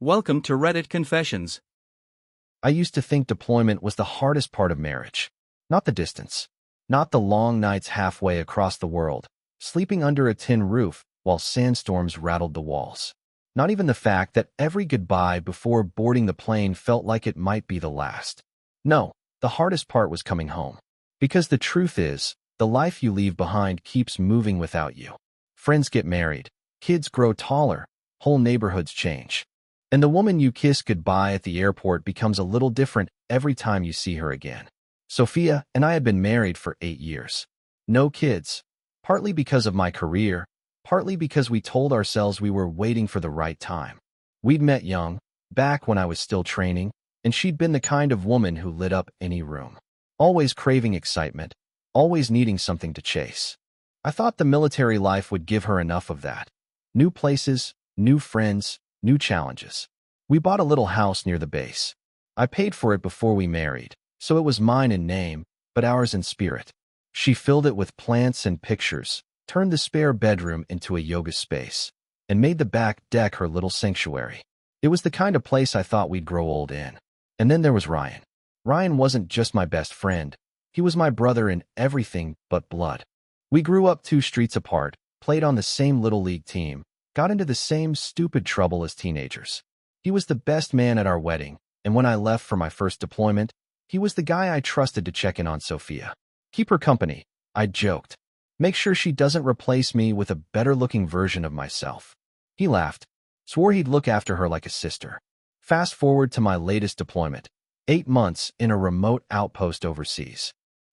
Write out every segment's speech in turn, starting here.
Welcome to Reddit Confessions. I used to think deployment was the hardest part of marriage. Not the distance. Not the long nights halfway across the world, sleeping under a tin roof while sandstorms rattled the walls. Not even the fact that every goodbye before boarding the plane felt like it might be the last. No, the hardest part was coming home. Because the truth is, the life you leave behind keeps moving without you. Friends get married, kids grow taller, whole neighborhoods change. And the woman you kiss goodbye at the airport becomes a little different every time you see her again. Sophia and I had been married for 8 years. No kids, partly because of my career, partly because we told ourselves we were waiting for the right time. We'd met young, back when I was still training, and she'd been the kind of woman who lit up any room. Always craving excitement, always needing something to chase. I thought the military life would give her enough of that. New places, new friends, new challenges. We bought a little house near the base. I paid for it before we married, so it was mine in name, but ours in spirit. She filled it with plants and pictures, turned the spare bedroom into a yoga space, and made the back deck her little sanctuary. It was the kind of place I thought we'd grow old in. And then there was Ryan. Ryan wasn't just my best friend. He was my brother in everything but blood. We grew up 2 streets apart, played on the same little league team, got into the same stupid trouble as teenagers. He was the best man at our wedding, and when I left for my first deployment, he was the guy I trusted to check in on Sophia. Keep her company, I joked. Make sure she doesn't replace me with a better-looking version of myself. He laughed, swore he'd look after her like a sister. Fast forward to my latest deployment, 8 months in a remote outpost overseas.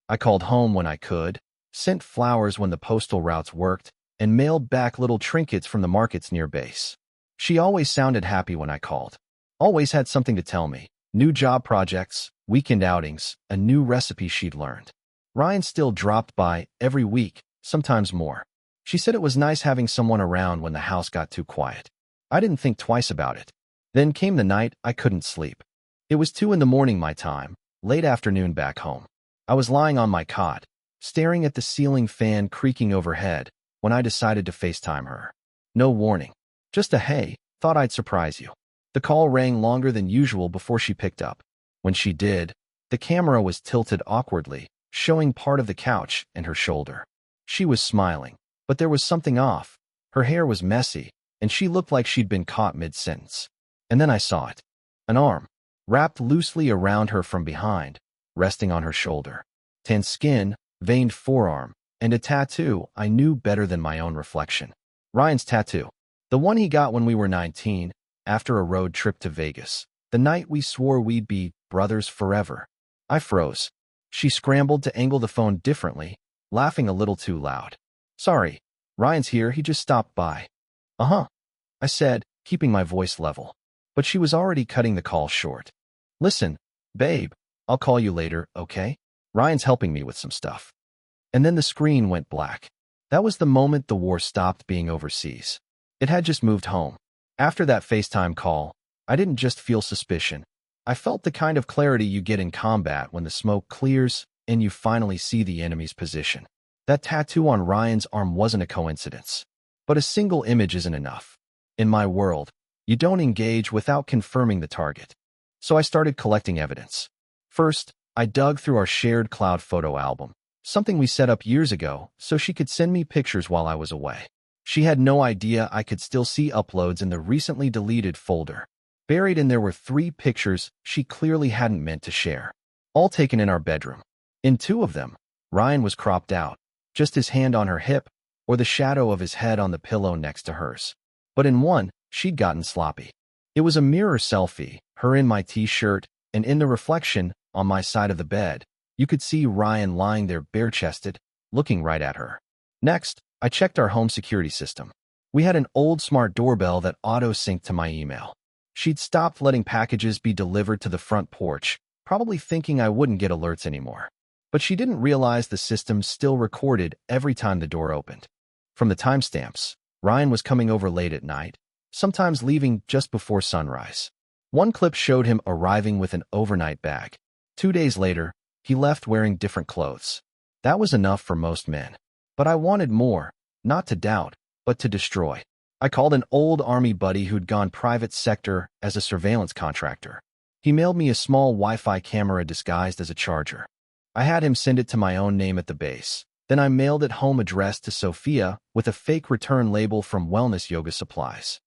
I called home when I could, sent flowers when the postal routes worked, and mailed back little trinkets from the markets near base. She always sounded happy when I called. Always had something to tell me. New job projects, weekend outings, a new recipe she'd learned. Ryan still dropped by every week, sometimes more. She said it was nice having someone around when the house got too quiet. I didn't think twice about it. Then came the night I couldn't sleep. It was 2 in the morning my time, late afternoon back home. I was lying on my cot, staring at the ceiling fan creaking overhead, when I decided to FaceTime her. No warning. Just a hey, thought I'd surprise you. The call rang longer than usual before she picked up. When she did, the camera was tilted awkwardly, showing part of the couch and her shoulder. She was smiling, but there was something off. Her hair was messy, and she looked like she'd been caught mid-sentence. And then I saw it. An arm, wrapped loosely around her from behind, resting on her shoulder. Tense skin, veined forearm, and a tattoo I knew better than my own reflection. Ryan's tattoo. The one he got when we were 19, after a road trip to Vegas. The night we swore we'd be brothers forever. I froze. She scrambled to angle the phone differently, laughing a little too loud. Sorry, Ryan's here, he just stopped by. Uh-huh, I said, keeping my voice level. But she was already cutting the call short. Listen, babe, I'll call you later, okay? Ryan's helping me with some stuff. And then the screen went black. That was the moment the war stopped being overseas. It had just moved home. After that FaceTime call, I didn't just feel suspicion. I felt the kind of clarity you get in combat when the smoke clears and you finally see the enemy's position. That tattoo on Ryan's arm wasn't a coincidence. But a single image isn't enough. In my world, you don't engage without confirming the target. So I started collecting evidence. First, I dug through our shared cloud photo album. Something we set up years ago so she could send me pictures while I was away. She had no idea I could still see uploads in the recently deleted folder. Buried in there were 3 pictures she clearly hadn't meant to share, all taken in our bedroom. In 2 of them, Ryan was cropped out, just his hand on her hip or the shadow of his head on the pillow next to hers. But in one, she'd gotten sloppy. It was a mirror selfie, her in my t-shirt, and in the reflection, on my side of the bed, you could see Ryan lying there bare-chested, looking right at her. Next, I checked our home security system. We had an old smart doorbell that auto-synced to my email. She'd stopped letting packages be delivered to the front porch, probably thinking I wouldn't get alerts anymore. But she didn't realize the system still recorded every time the door opened. From the timestamps, Ryan was coming over late at night, sometimes leaving just before sunrise. One clip showed him arriving with an overnight bag. 2 days later, he left wearing different clothes. That was enough for most men. But I wanted more, not to doubt, but to destroy. I called an old army buddy who'd gone private sector as a surveillance contractor. He mailed me a small Wi-Fi camera disguised as a charger. I had him send it to my own name at the base. Then I mailed it home addressed to Sophia with a fake return label from Wellness Yoga Supplies.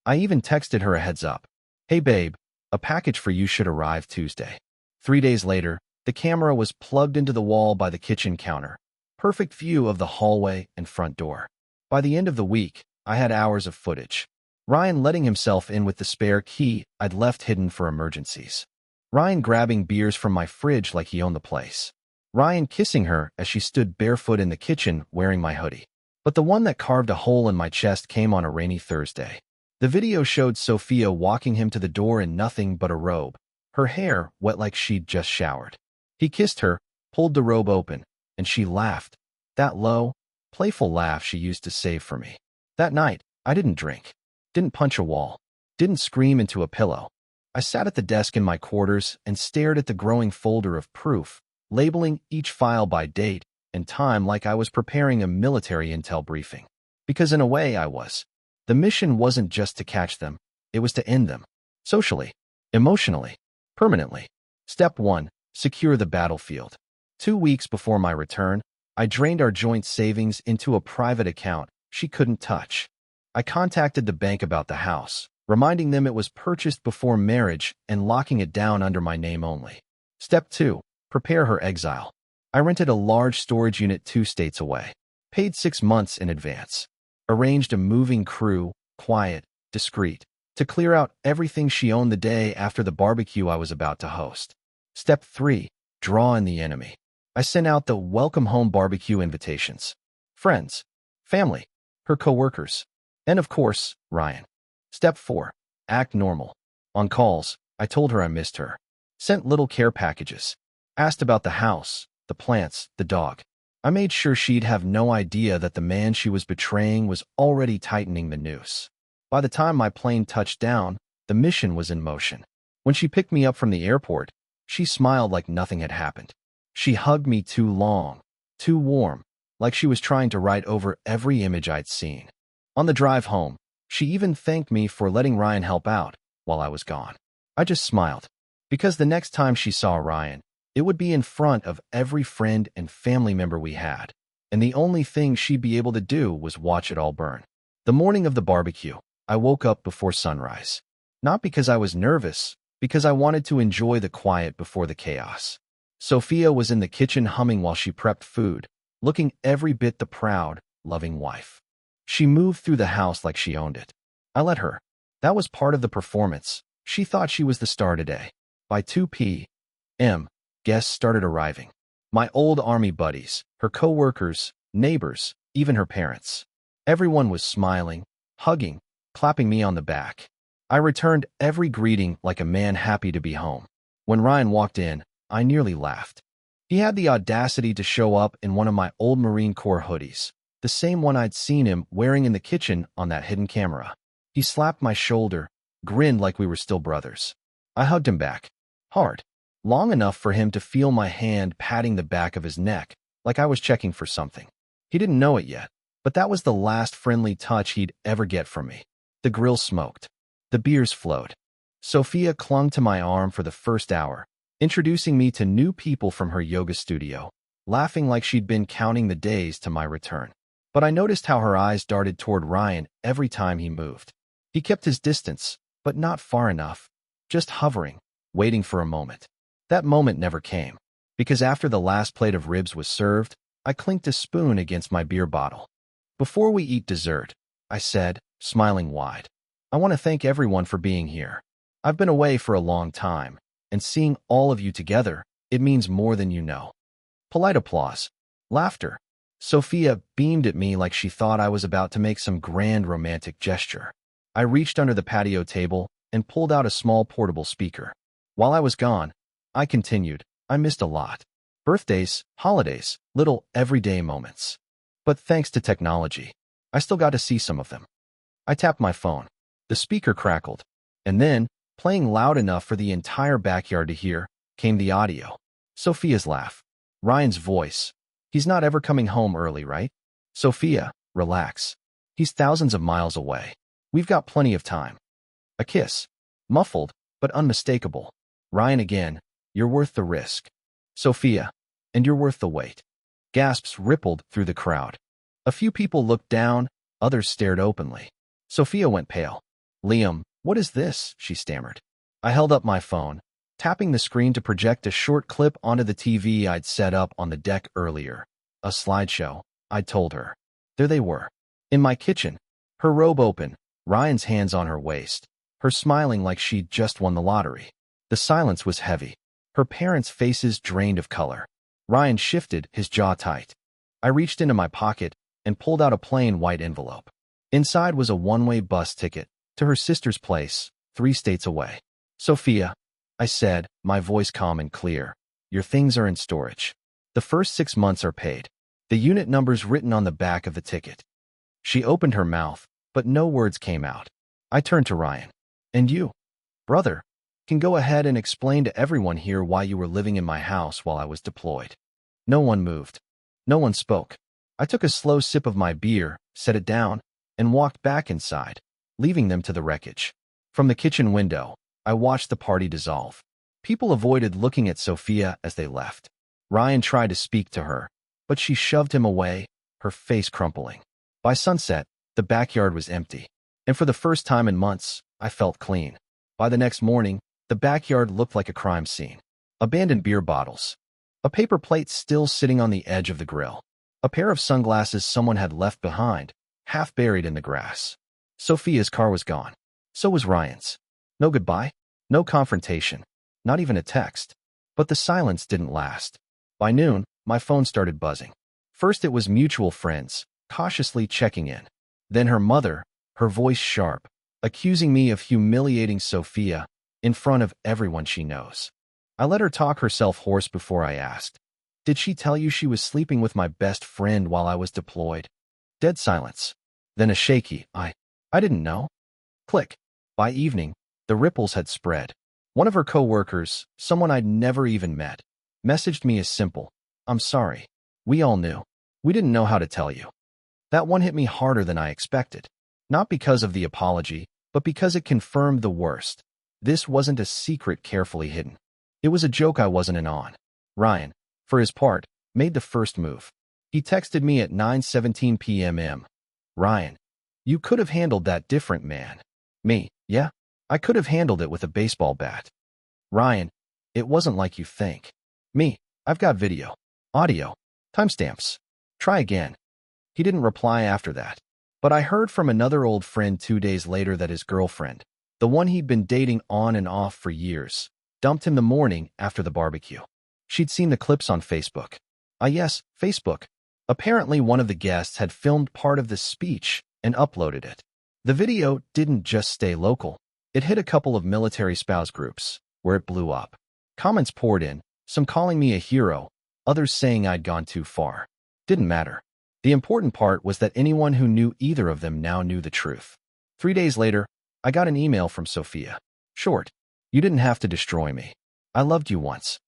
I even texted her a heads up. Hey babe, a package for you should arrive Tuesday. 3 days later, the camera was plugged into the wall by the kitchen counter. Perfect view of the hallway and front door. By the end of the week, I had hours of footage. Ryan letting himself in with the spare key I'd left hidden for emergencies. Ryan grabbing beers from my fridge like he owned the place. Ryan kissing her as she stood barefoot in the kitchen wearing my hoodie. But the one that carved a hole in my chest came on a rainy Thursday. The video showed Sophia walking him to the door in nothing but a robe, her hair wet like she'd just showered. He kissed her, pulled the robe open, and she laughed. That low, playful laugh she used to save for me. That night, I didn't drink, didn't punch a wall, didn't scream into a pillow. I sat at the desk in my quarters and stared at the growing folder of proof, labeling each file by date and time like I was preparing a military intel briefing. Because in a way I was. The mission wasn't just to catch them, it was to end them. Socially, emotionally, permanently. Step 1. Secure the battlefield. 2 weeks before my return, I drained our joint savings into a private account she couldn't touch. I contacted the bank about the house, reminding them it was purchased before marriage and locking it down under my name only. Step 2. Prepare her exile. I rented a large storage unit 2 states away. Paid 6 months in advance. Arranged a moving crew, quiet, discreet, to clear out everything she owned the day after the barbecue I was about to host. Step 3. Draw in the enemy. I sent out the welcome home barbecue invitations. Friends, family, her co-workers, and of course, Ryan. Step 4. Act normal. On calls, I told her I missed her. Sent little care packages. Asked about the house, the plants, the dog. I made sure she'd have no idea that the man she was betraying was already tightening the noose. By the time my plane touched down, the mission was in motion. When she picked me up from the airport, she smiled like nothing had happened. She hugged me too long, too warm, like she was trying to write over every image I'd seen. On the drive home, she even thanked me for letting Ryan help out while I was gone. I just smiled, because the next time she saw Ryan, it would be in front of every friend and family member we had, and the only thing she'd be able to do was watch it all burn. The morning of the barbecue, I woke up before sunrise. Not because I was nervous, because I wanted to enjoy the quiet before the chaos. Sophia was in the kitchen humming while she prepped food, looking every bit the proud, loving wife. She moved through the house like she owned it. I let her. That was part of the performance. She thought she was the star today. By 2 p.m., guests started arriving. My old army buddies, her co-workers, neighbors, even her parents. Everyone was smiling, hugging, clapping me on the back. I returned every greeting like a man happy to be home. When Ryan walked in, I nearly laughed. He had the audacity to show up in one of my old Marine Corps hoodies, the same one I'd seen him wearing in the kitchen on that hidden camera. He slapped my shoulder, grinned like we were still brothers. I hugged him back, hard, long enough for him to feel my hand patting the back of his neck, like I was checking for something. He didn't know it yet, but that was the last friendly touch he'd ever get from me. The grill smoked. The beers flowed. Sophia clung to my arm for the first hour, introducing me to new people from her yoga studio, laughing like she'd been counting the days to my return. But I noticed how her eyes darted toward Ryan every time he moved. He kept his distance, but not far enough, just hovering, waiting for a moment. That moment never came, because after the last plate of ribs was served, I clinked a spoon against my beer bottle. Before we eat dessert, I said, smiling wide, I want to thank everyone for being here. I've been away for a long time, and seeing all of you together, it means more than you know. Polite applause. Laughter. Sophia beamed at me like she thought I was about to make some grand romantic gesture. I reached under the patio table and pulled out a small portable speaker. While I was gone, I continued, I missed a lot. Birthdays, holidays, little everyday moments. But thanks to technology, I still got to see some of them. I tapped my phone. The speaker crackled, and then, playing loud enough for the entire backyard to hear, came the audio. Sophia's laugh. Ryan's voice. He's not ever coming home early, right? Sophia, relax. He's thousands of miles away. We've got plenty of time. A kiss. Muffled, but unmistakable. Ryan again. You're worth the risk. Sophia. And you're worth the wait. Gasps rippled through the crowd. A few people looked down, others stared openly. Sophia went pale. Liam, what is this? She stammered. I held up my phone, tapping the screen to project a short clip onto the TV I'd set up on the deck earlier. A slideshow, I'd told her. There they were. In my kitchen, her robe open, Ryan's hands on her waist, her smiling like she'd just won the lottery. The silence was heavy, her parents' faces drained of color. Ryan shifted, his jaw tight. I reached into my pocket and pulled out a plain white envelope. Inside was a one-way bus ticket to her sister's place, 3 states away. Sophia, I said, my voice calm and clear. Your things are in storage. The first 6 months are paid. The unit number's written on the back of the ticket. She opened her mouth, but no words came out. I turned to Ryan. And you, brother, can go ahead and explain to everyone here why you were living in my house while I was deployed. No one moved. No one spoke. I took a slow sip of my beer, set it down, and walked back inside, leaving them to the wreckage. From the kitchen window, I watched the party dissolve. People avoided looking at Sophia as they left. Ryan tried to speak to her, but she shoved him away, her face crumpling. By sunset, the backyard was empty, and for the first time in months, I felt clean. By the next morning, the backyard looked like a crime scene. Abandoned beer bottles. A paper plate still sitting on the edge of the grill. A pair of sunglasses someone had left behind, half buried in the grass. Sophia's car was gone. So was Ryan's. No goodbye, no confrontation, not even a text. But the silence didn't last. By noon, my phone started buzzing. First it was mutual friends, cautiously checking in. Then her mother, her voice sharp, accusing me of humiliating Sophia in front of everyone she knows. I let her talk herself hoarse before I asked, did she tell you she was sleeping with my best friend while I was deployed? Dead silence. Then a shaky, I didn't know. Click. By evening, the ripples had spread. One of her co-workers, someone I'd never even met, messaged me as simple, I'm sorry. We all knew. We didn't know how to tell you. That one hit me harder than I expected. Not because of the apology, but because it confirmed the worst. This wasn't a secret carefully hidden. It was a joke I wasn't in on. Ryan, for his part, made the first move. He texted me at 9:17 p.m. Ryan, you could have handled that different, man. Me, yeah, I could have handled it with a baseball bat. Ryan, it wasn't like you think. Me, I've got video, audio, timestamps. Try again. He didn't reply after that. But I heard from another old friend 2 days later that his girlfriend, the one he'd been dating on and off for years, dumped him the morning after the barbecue. She'd seen the clips on Facebook. Yes, Facebook. Apparently one of the guests had filmed part of the speech and uploaded it. The video didn't just stay local. It hit a couple of military spouse groups, where it blew up. Comments poured in, some calling me a hero, others saying I'd gone too far. Didn't matter. The important part was that anyone who knew either of them now knew the truth. 3 days later, I got an email from Sophia. Short, you didn't have to destroy me. I loved you once.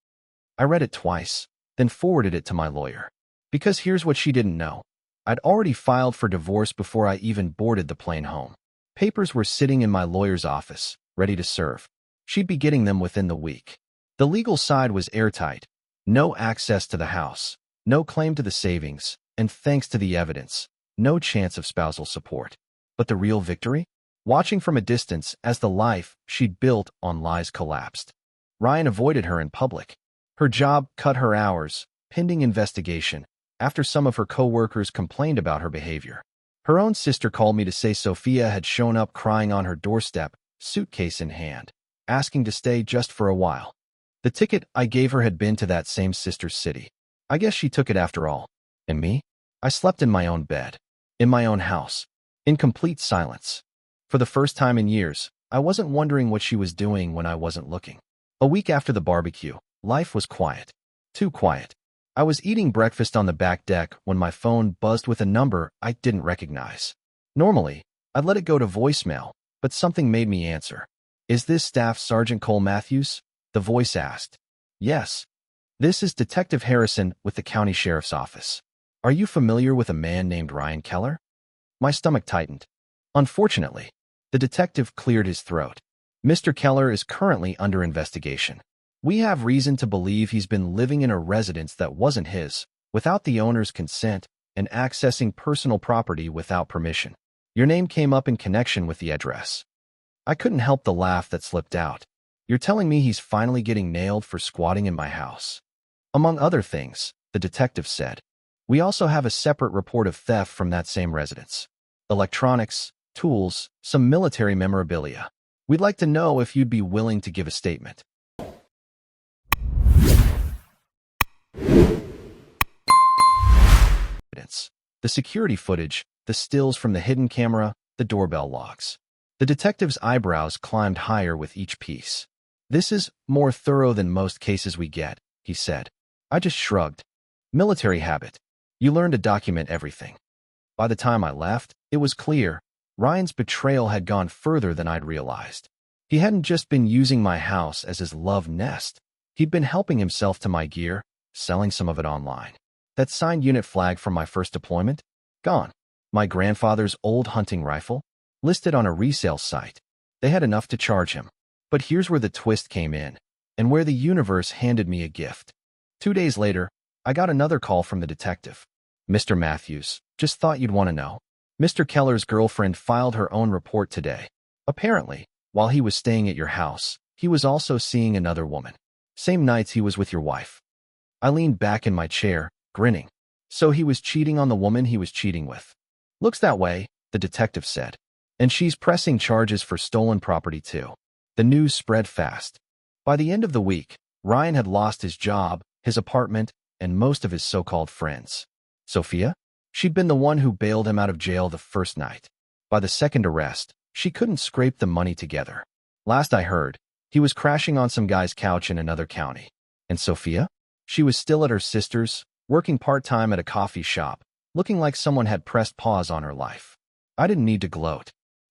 I read it twice, then forwarded it to my lawyer. Because here's what she didn't know. I'd already filed for divorce before I even boarded the plane home. Papers were sitting in my lawyer's office, ready to serve. She'd be getting them within the week. The legal side was airtight. No access to the house, no claim to the savings, and thanks to the evidence, no chance of spousal support. But the real victory? Watching from a distance as the life she'd built on lies collapsed. Ryan avoided her in public. Her job cut her hours, pending investigation, after some of her co-workers complained about her behavior. Her own sister called me to say Sophia had shown up crying on her doorstep, suitcase in hand, asking to stay just for a while. The ticket I gave her had been to that same sister's city. I guess she took it after all. And me? I slept in my own bed, in my own house, in complete silence. For the first time in years, I wasn't wondering what she was doing when I wasn't looking. A week after the barbecue, life was quiet. Too quiet. I was eating breakfast on the back deck when my phone buzzed with a number I didn't recognize. Normally, I'd let it go to voicemail, but something made me answer. Is this Staff Sergeant Cole Matthews? The voice asked. Yes. This is Detective Harrison with the County Sheriff's Office. Are you familiar with a man named Ryan Keller? My stomach tightened. Unfortunately, The detective cleared his throat. Mr. Keller is currently under investigation. We have reason to believe he's been living in a residence that wasn't his, without the owner's consent, and accessing personal property without permission. Your name came up in connection with the address. I couldn't help the laugh that slipped out. You're telling me he's finally getting nailed for squatting in my house? Among other things, the detective said. We also have a separate report of theft from that same residence. Electronics, tools, some military memorabilia. We'd like to know if you'd be willing to give a statement. The security footage, the stills from the hidden camera, the doorbell logs. The detective's eyebrows climbed higher with each piece. This is more thorough than most cases we get, he said. I just shrugged. Military habit. You learn to document everything. By the time I left, it was clear Ryan's betrayal had gone further than I'd realized. He hadn't just been using my house as his love nest. He'd been helping himself to my gear, selling some of it online. That signed unit flag from my first deployment? Gone. My grandfather's old hunting rifle? Listed on a resale site. They had enough to charge him. But here's where the twist came in, and where the universe handed me a gift. 2 days later, I got another call from the detective. Mr. Matthews, just thought you'd want to know. Mr. Keller's girlfriend filed her own report today. Apparently, while he was staying at your house, he was also seeing another woman. Same nights he was with your wife. I leaned back in my chair, grinning. So he was cheating on the woman he was cheating with. Looks that way, the detective said. And she's pressing charges for stolen property too. The news spread fast. By the end of the week, Ryan had lost his job, his apartment, and most of his so-called friends. Sophia? She'd been the one who bailed him out of jail the first night. By the second arrest, she couldn't scrape the money together. Last I heard, he was crashing on some guy's couch in another county. And Sophia? She was still at her sister's, working part-time at a coffee shop, looking like someone had pressed pause on her life. I didn't need to gloat.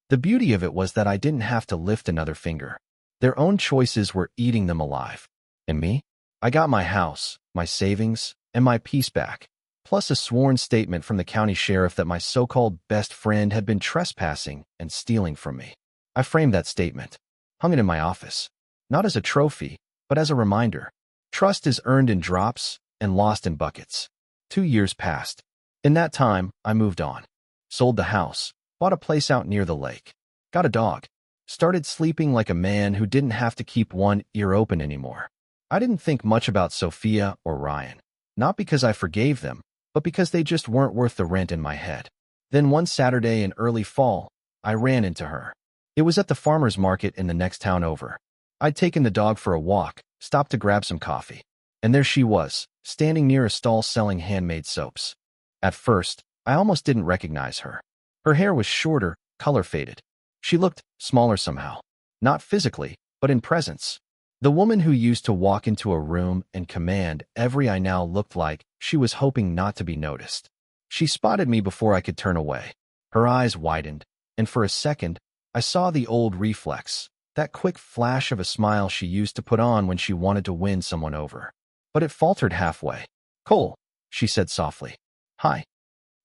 The beauty of it was that I didn't have to lift another finger. Their own choices were eating them alive. And me? I got my house, my savings, and my peace back, plus a sworn statement from the county sheriff that my so-called best friend had been trespassing and stealing from me. I framed that statement, hung it in my office, not as a trophy, but as a reminder. Trust is earned in drops and lost in buckets. 2 years passed. In that time, I moved on. Sold the house, bought a place out near the lake, got a dog, started sleeping like a man who didn't have to keep one ear open anymore. I didn't think much about Sophia or Ryan, not because I forgave them, but because they just weren't worth the rent in my head. Then one Saturday in early fall, I ran into her. It was at the farmer's market in the next town over. I'd taken the dog for a walk, stopped to grab some coffee. And there she was, standing near a stall selling handmade soaps. At first, I almost didn't recognize her. Her hair was shorter, color-faded. She looked smaller somehow. Not physically, but in presence. The woman who used to walk into a room and command every I now looked like she was hoping not to be noticed. She spotted me before I could turn away. Her eyes widened, and for a second, I saw the old reflex, that quick flash of a smile she used to put on when she wanted to win someone over. But it faltered halfway. Cole, she said softly. Hi.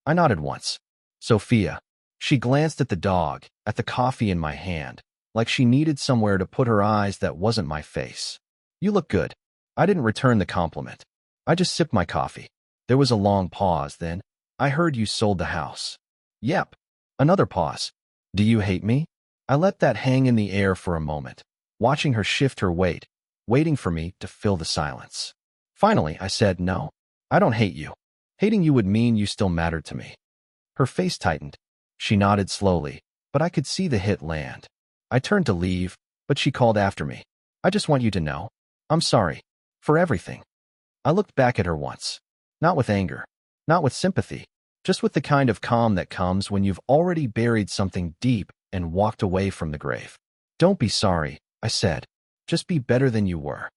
I nodded once. Sophia. She glanced at the dog, at the coffee in my hand, like she needed somewhere to put her eyes that wasn't my face. You look good. I didn't return the compliment. I just sipped my coffee. There was a long pause, then. I heard you sold the house. Yep. Another pause. Do you hate me? I let that hang in the air for a moment, watching her shift her weight, waiting for me to fill the silence. Finally, I said, no, I don't hate you. Hating you would mean you still mattered to me. Her face tightened. She nodded slowly, but I could see the hit land. I turned to leave, but she called after me. I just want you to know. I'm sorry. For everything. I looked back at her once. Not with anger. Not with sympathy. Just with the kind of calm that comes when you've already buried something deep and walked away from the grave. Don't be sorry, I said. Just be better than you were.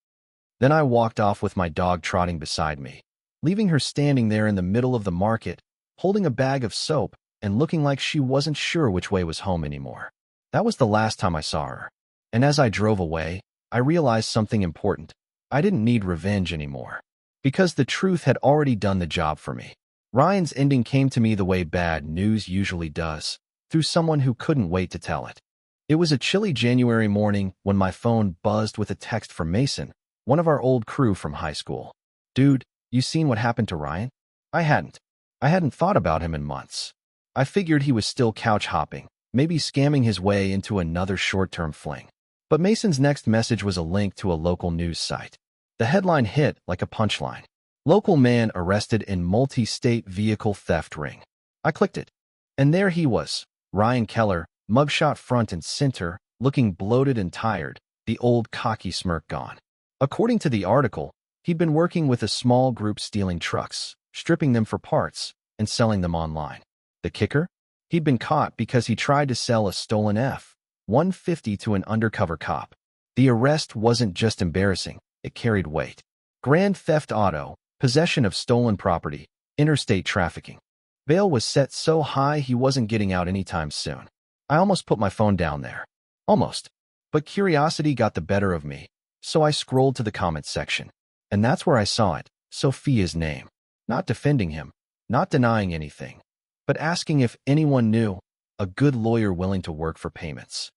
Then I walked off with my dog trotting beside me, leaving her standing there in the middle of the market, holding a bag of soap and looking like she wasn't sure which way was home anymore. That was the last time I saw her. And as I drove away, I realized something important. I didn't need revenge anymore. Because the truth had already done the job for me. Ryan's ending came to me the way bad news usually does, through someone who couldn't wait to tell it. It was a chilly January morning when my phone buzzed with a text from Mason, one of our old crew from high school. Dude, you seen what happened to Ryan? I hadn't. I hadn't thought about him in months. I figured he was still couch hopping, maybe scamming his way into another short-term fling. But Mason's next message was a link to a local news site. The headline hit like a punchline. Local man arrested in multi-state vehicle theft ring. I clicked it. And there he was, Ryan Keller, mugshot front and center, looking bloated and tired, the old cocky smirk gone. According to the article, he'd been working with a small group stealing trucks, stripping them for parts, and selling them online. The kicker? He'd been caught because he tried to sell a stolen F-150 to an undercover cop. The arrest wasn't just embarrassing, it carried weight. Grand theft auto, possession of stolen property, interstate trafficking. Bail was set so high he wasn't getting out anytime soon. I almost put my phone down there. Almost. But curiosity got the better of me, so I scrolled to the comments section. And that's where I saw it, Sophia's name. Not defending him, not denying anything, but asking if anyone knew a good lawyer willing to work for payments.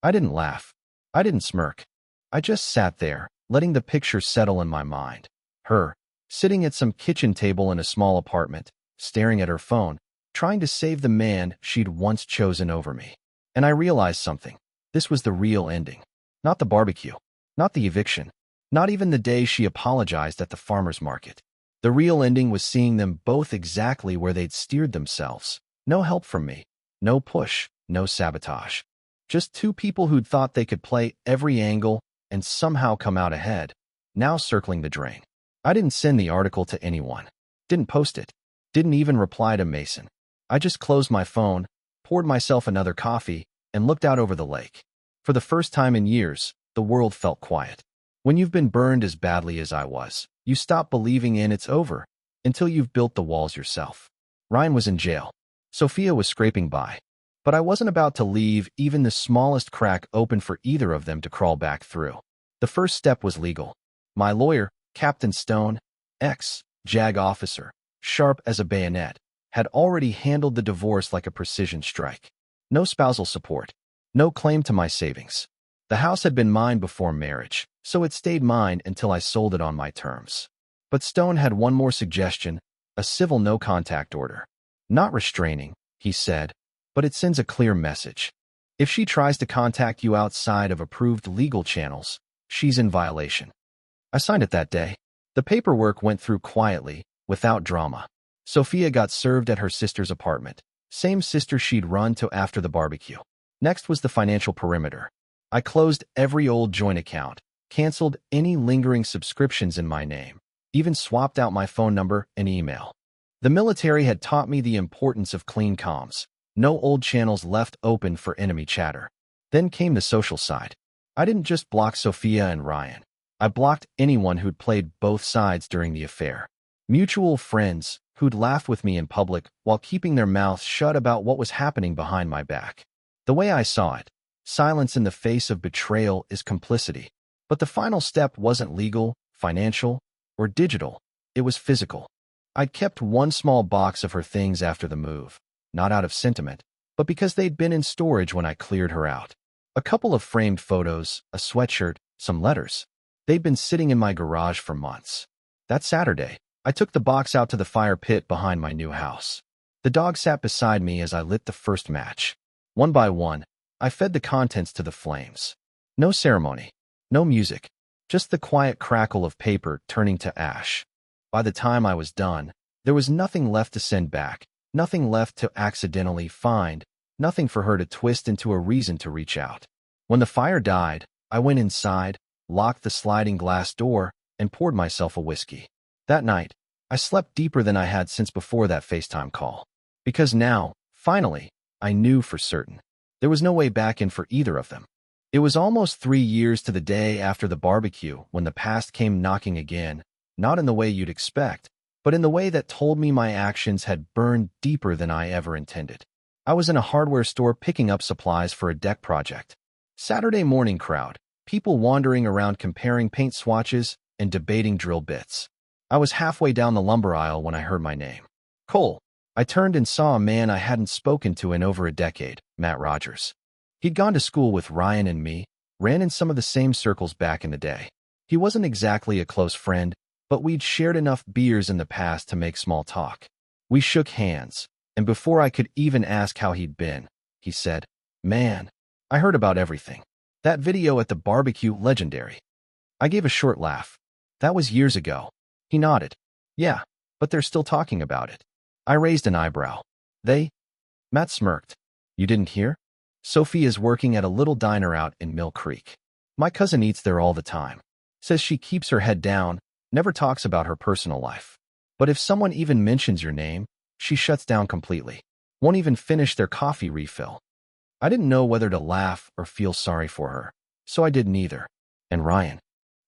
I didn't laugh. I didn't smirk. I just sat there, letting the picture settle in my mind. Her, sitting at some kitchen table in a small apartment, staring at her phone, trying to save the man she'd once chosen over me. And I realized something. This was the real ending. Not the barbecue. Not the eviction. Not even the day she apologized at the farmer's market. The real ending was seeing them both exactly where they'd steered themselves. No help from me. No push. No sabotage. Just two people who'd thought they could play every angle and somehow come out ahead, now circling the drain. I didn't send the article to anyone. Didn't post it. Didn't even reply to Mason. I just closed my phone, poured myself another coffee, and looked out over the lake. For the first time in years, the world felt quiet. When you've been burned as badly as I was, you stop believing in it's over until you've built the walls yourself. Ryan was in jail. Sophia was scraping by. But I wasn't about to leave even the smallest crack open for either of them to crawl back through. The first step was legal. My lawyer, Captain Stone, ex-JAG officer, sharp as a bayonet, had already handled the divorce like a precision strike. No spousal support. No claim to my savings. The house had been mine before marriage, so it stayed mine until I sold it on my terms. But Stone had one more suggestion, a civil no-contact order. Not restraining, he said, but it sends a clear message. If she tries to contact you outside of approved legal channels, she's in violation. I signed it that day. The paperwork went through quietly, without drama. Sophia got served at her sister's apartment, same sister she'd run to after the barbecue. Next was the financial perimeter. I closed every old joint account, canceled any lingering subscriptions in my name, even swapped out my phone number and email. The military had taught me the importance of clean comms. No old channels left open for enemy chatter. Then came the social side. I didn't just block Sophia and Ryan. I blocked anyone who'd played both sides during the affair. Mutual friends who'd laugh with me in public while keeping their mouths shut about what was happening behind my back. The way I saw it, silence in the face of betrayal is complicity. But the final step wasn't legal, financial, or digital. It was physical. I'd kept one small box of her things after the move, not out of sentiment, but because they'd been in storage when I cleared her out. A couple of framed photos, a sweatshirt, some letters. They'd been sitting in my garage for months. That Saturday, I took the box out to the fire pit behind my new house. The dog sat beside me as I lit the first match. One by one, I fed the contents to the flames. No ceremony, no music, just the quiet crackle of paper turning to ash. By the time I was done, there was nothing left to send back, nothing left to accidentally find, nothing for her to twist into a reason to reach out. When the fire died, I went inside, locked the sliding glass door, and poured myself a whiskey. That night, I slept deeper than I had since before that FaceTime call. Because now, finally, I knew for certain. There was no way back in for either of them. It was almost 3 years to the day after the barbecue when the past came knocking again, not in the way you'd expect, but in the way that told me my actions had burned deeper than I ever intended. I was in a hardware store picking up supplies for a deck project. Saturday morning crowd, people wandering around comparing paint swatches and debating drill bits. I was halfway down the lumber aisle when I heard my name. Cole. I turned and saw a man I hadn't spoken to in over a decade, Matt Rogers. He'd gone to school with Ryan and me, ran in some of the same circles back in the day. He wasn't exactly a close friend, but we'd shared enough beers in the past to make small talk. We shook hands, and before I could even ask how he'd been, he said, "Man, I heard about everything. That video at the barbecue, legendary." I gave a short laugh. "That was years ago." He nodded. "Yeah, but they're still talking about it." I raised an eyebrow. "They?" Matt smirked. "You didn't hear? Sophia's working at a little diner out in Mill Creek. My cousin eats there all the time. Says she keeps her head down, never talks about her personal life. But if someone even mentions your name, she shuts down completely. Won't even finish their coffee refill." I didn't know whether to laugh or feel sorry for her, so I did neither. "And Ryan?"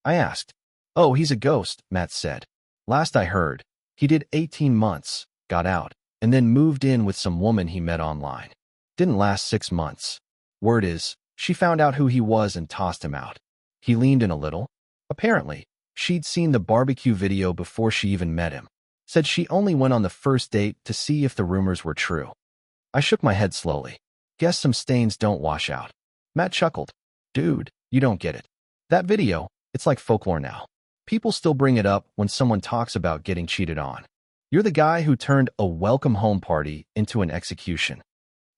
I asked. "Oh, he's a ghost," Matt said. "Last I heard, he did 18 months, got out, and then moved in with some woman he met online. Didn't last 6 months. Word is, she found out who he was and tossed him out." He leaned in a little. "Apparently, she'd seen the barbecue video before she even met him. Said she only went on the first date to see if the rumors were true." I shook my head slowly. "Guess some stains don't wash out." Matt chuckled. "Dude, you don't get it. That video, it's like folklore now. People still bring it up when someone talks about getting cheated on. You're the guy who turned a welcome home party into an execution."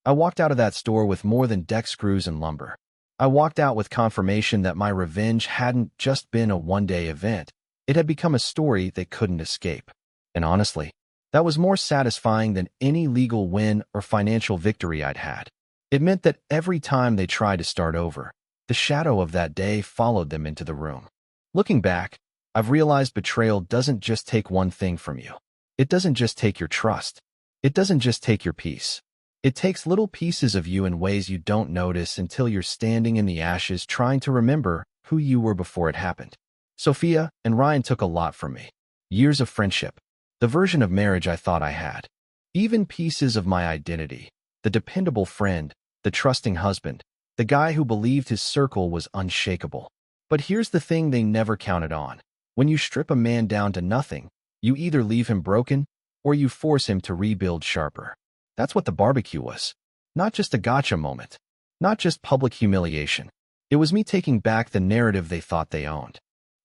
I walked out of that store with more than deck screws and lumber. I walked out with confirmation that my revenge hadn't just been a one-day event. It had become a story they couldn't escape. And honestly, that was more satisfying than any legal win or financial victory I'd had. It meant that every time they tried to start over, the shadow of that day followed them into the room. Looking back, I've realized betrayal doesn't just take one thing from you. It doesn't just take your trust. It doesn't just take your peace. It takes little pieces of you in ways you don't notice until you're standing in the ashes trying to remember who you were before it happened. Sophia and Ryan took a lot from me. Years of friendship, the version of marriage I thought I had, even pieces of my identity, the dependable friend, the trusting husband, the guy who believed his circle was unshakable. But here's the thing they never counted on. When you strip a man down to nothing, you either leave him broken or you force him to rebuild sharper. That's what the barbecue was. Not just a gotcha moment. Not just public humiliation. It was me taking back the narrative they thought they owned.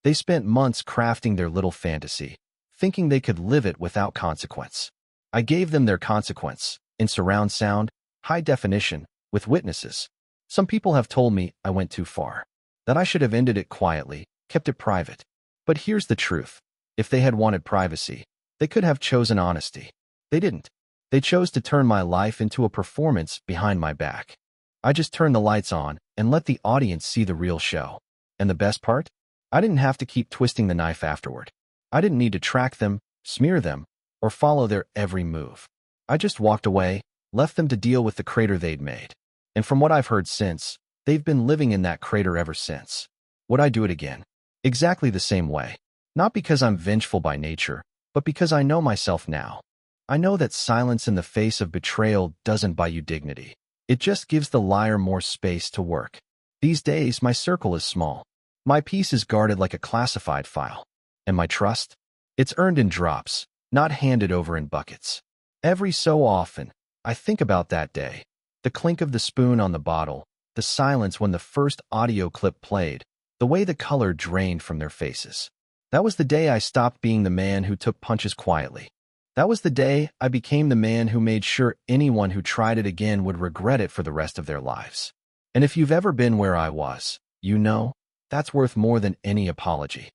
They spent months crafting their little fantasy, thinking they could live it without consequence. I gave them their consequence, in surround sound, high definition, with witnesses. Some people have told me I went too far, that I should have ended it quietly, kept it private. But here's the truth. If they had wanted privacy, they could have chosen honesty. They didn't. They chose to turn my life into a performance behind my back. I just turned the lights on and let the audience see the real show. And the best part? I didn't have to keep twisting the knife afterward. I didn't need to track them, smear them, or follow their every move. I just walked away, left them to deal with the crater they'd made. And from what I've heard since, they've been living in that crater ever since. Would I do it again? Exactly the same way. Not because I'm vengeful by nature, but because I know myself now. I know that silence in the face of betrayal doesn't buy you dignity. It just gives the liar more space to work. These days, my circle is small. My peace is guarded like a classified file. And my trust? It's earned in drops, not handed over in buckets. Every so often, I think about that day. The clink of the spoon on the bottle, the silence when the first audio clip played, the way the color drained from their faces. That was the day I stopped being the man who took punches quietly. That was the day I became the man who made sure anyone who tried it again would regret it for the rest of their lives. And if you've ever been where I was, you know, that's worth more than any apology.